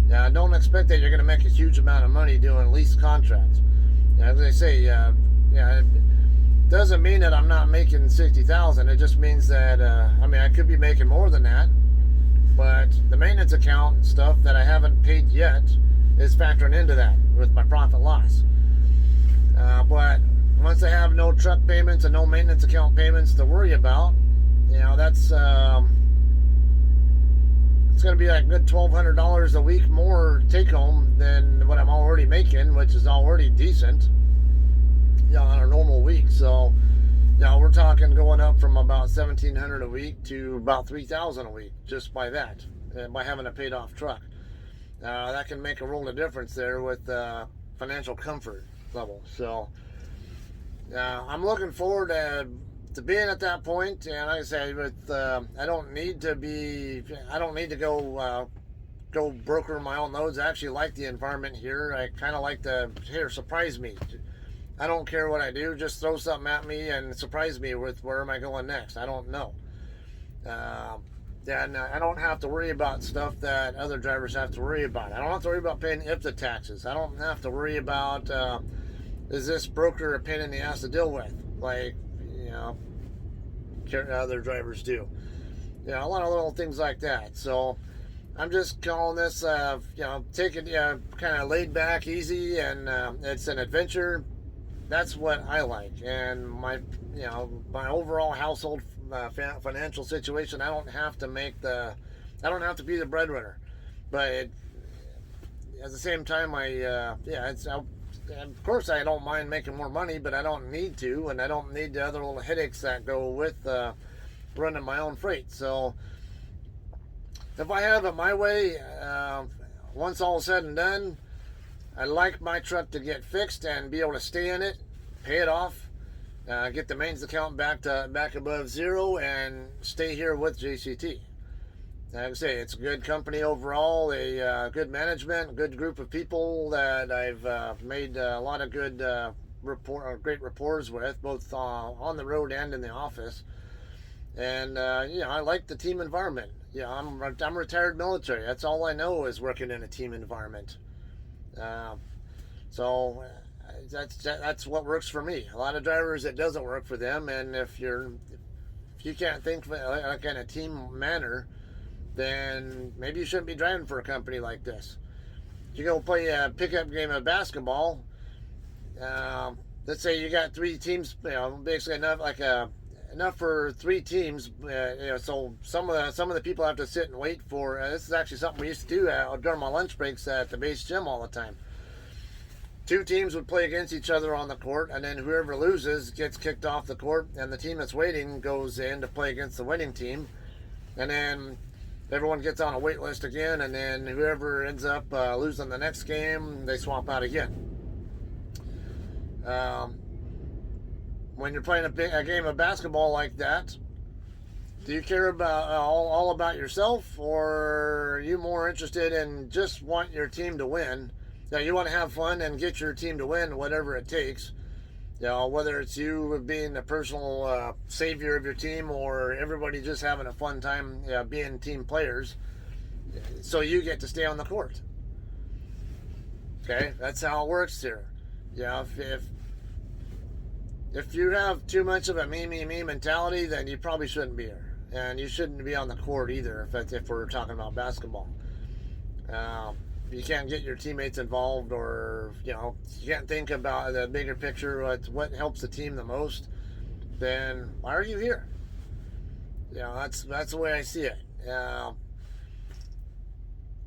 Don't expect that you're going to make a huge amount of money doing lease contracts. As I say, it doesn't mean that I'm not making $60,000. It just means that I could be making more than that, but the maintenance account stuff that I haven't paid yet is factoring into that with my profit loss. But once I have no truck payments and no maintenance account payments to worry about, that's it's going to be like a good $1,200 a week more take home than what I'm already making, which is already decent, on a normal week. So, we're talking going up from about $1,700 a week to about $3,000 a week just by that, by having a paid off truck. That can make a world of difference there with financial comfort level. So I'm looking forward to being at that point. And like I say, I don't need to go broker my own loads. I actually like the environment here. I kind of like surprise me. I don't care what I do. Just throw something at me and surprise me with where am I going next. I don't know. And I don't have to worry about stuff that other drivers have to worry about. I don't have to worry about paying IFTA taxes. I don't have to worry about is this broker a pain in the ass to deal with, like other drivers do. A lot of little things like that. So I'm just calling this, take it kind of laid back, easy, and it's an adventure. That's what I like. And my overall household financial situation, I don't have to be the breadwinner, but at the same time, of course I don't mind making more money, but I don't need to, and I don't need the other little headaches that go with running my own freight. So if I have it my way, once all is said and done, I'd like my truck to get fixed and be able to stay in it, pay it off, get the maintenance account back above zero, and stay here with JCT. Like I say, it's a good company overall, a good management, a good group of people that I've made a lot of good great rapports with, both on the road and in the office. And I like the team environment. I'm retired military. That's all I know is working in a team environment. So that's what works for me. A lot of drivers, it doesn't work for them, and if you can't think like in a team manner, then maybe you shouldn't be driving for a company like this. You go play a pickup game of basketball, let's say you got three teams, basically enough for three teams. So some of the people have to sit and wait for. This is actually something we used to do during my lunch breaks at the base gym all the time. Two teams would play against each other on the court, and then whoever loses gets kicked off the court, and the team that's waiting goes in to play against the winning team, and then everyone gets on a wait list again, and then whoever ends up losing the next game, they swap out again. When you're playing a game of basketball like that, do you care about all about yourself, or are you more interested in just want your team to win? You want to have fun and get your team to win, whatever it takes. Whether it's you being the personal savior of your team, or everybody just having a fun time being team players, so you get to stay on the court. Okay, that's how it works here. If you have too much of a me mentality, then you probably shouldn't be here, and you shouldn't be on the court either. If we're talking about basketball. You can't get your teammates involved, or you can't think about the bigger picture, what helps the team the most, then why are you here? That's the way I see it.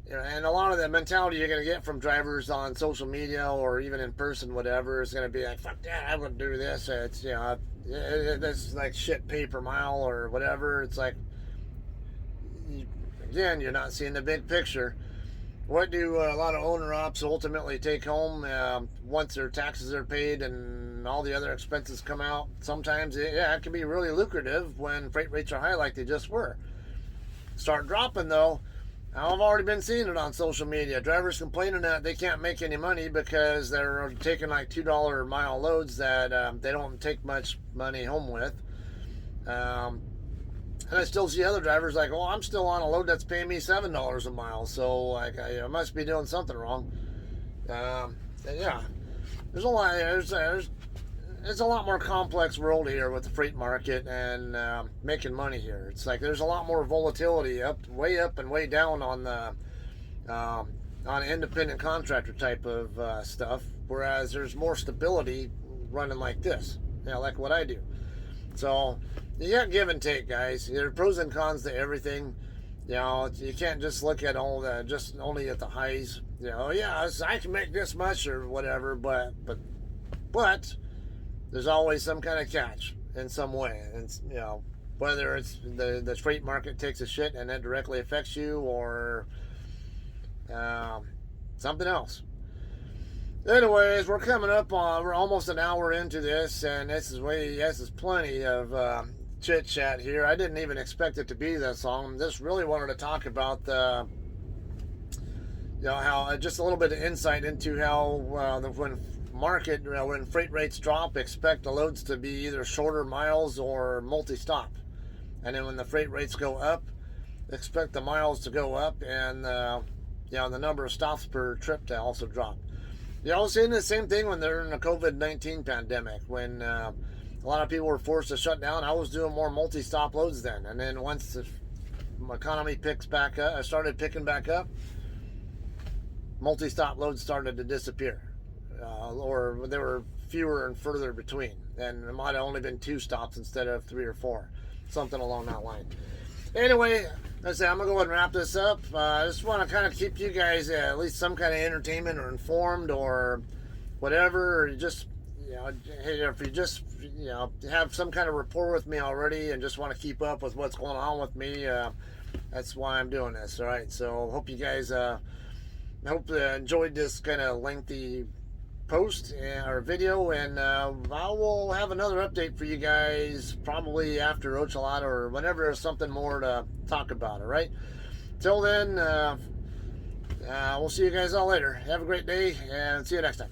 And a lot of the mentality you're going to get from drivers on social media or even in person, whatever, is going to be like, fuck that, I wouldn't do this. It's it's like shit pay per mile or whatever. It's like, again, you're not seeing the big picture. What do a lot of owner-ops ultimately take home once their taxes are paid and all the other expenses come out? Sometimes, it can be really lucrative when freight rates are high like they just were. Start dropping, though. I've already been seeing it on social media. Drivers complaining that they can't make any money because they're taking like $2 a mile loads that they don't take much money home with. And I still see other drivers like, I'm still on a load that's paying me $7 a mile, so like I must be doing something wrong. There's a lot. It's a lot more complex world here with the freight market and making money here. It's like there's a lot more volatility way up and way down on the on independent contractor type of stuff, whereas there's more stability running like this, like what I do. So you got give and take, guys. There are pros and cons to everything. You can't just look at just only at the highs. I can make this much or whatever, but there's always some kind of catch in some way. And whether it's the freight market takes a shit and that directly affects you, or something else. Anyways, we're almost an hour into this, and this is plenty of chit chat here. I didn't even expect it to be this long. Just really wanted to talk about how just a little bit of insight into how when freight rates drop, expect the loads to be either shorter miles or multi-stop, and then when the freight rates go up, expect the miles to go up, and the number of stops per trip to also drop. Seeing the same thing when they're in the COVID-19 pandemic, when a lot of people were forced to shut down. I was doing more multi-stop loads then, and then once the economy started picking back up, multi-stop loads started to disappear, or there were fewer and further between, and it might have only been 2 stops instead of 3 or 4, something along that line. Anyway, I'm gonna go ahead and wrap this up. I just want to kind of keep you guys at least some kind of entertainment or informed or whatever, or just if you just have some kind of rapport with me already and just want to keep up with what's going on with me, that's why I'm doing this. All right, so hope you guys enjoyed this kind of lengthy post or video, and I will have another update for you guys probably after Ochelada or whenever there's something more to talk about. All right, till then, we'll see you guys all later. Have a great day, and see you next time.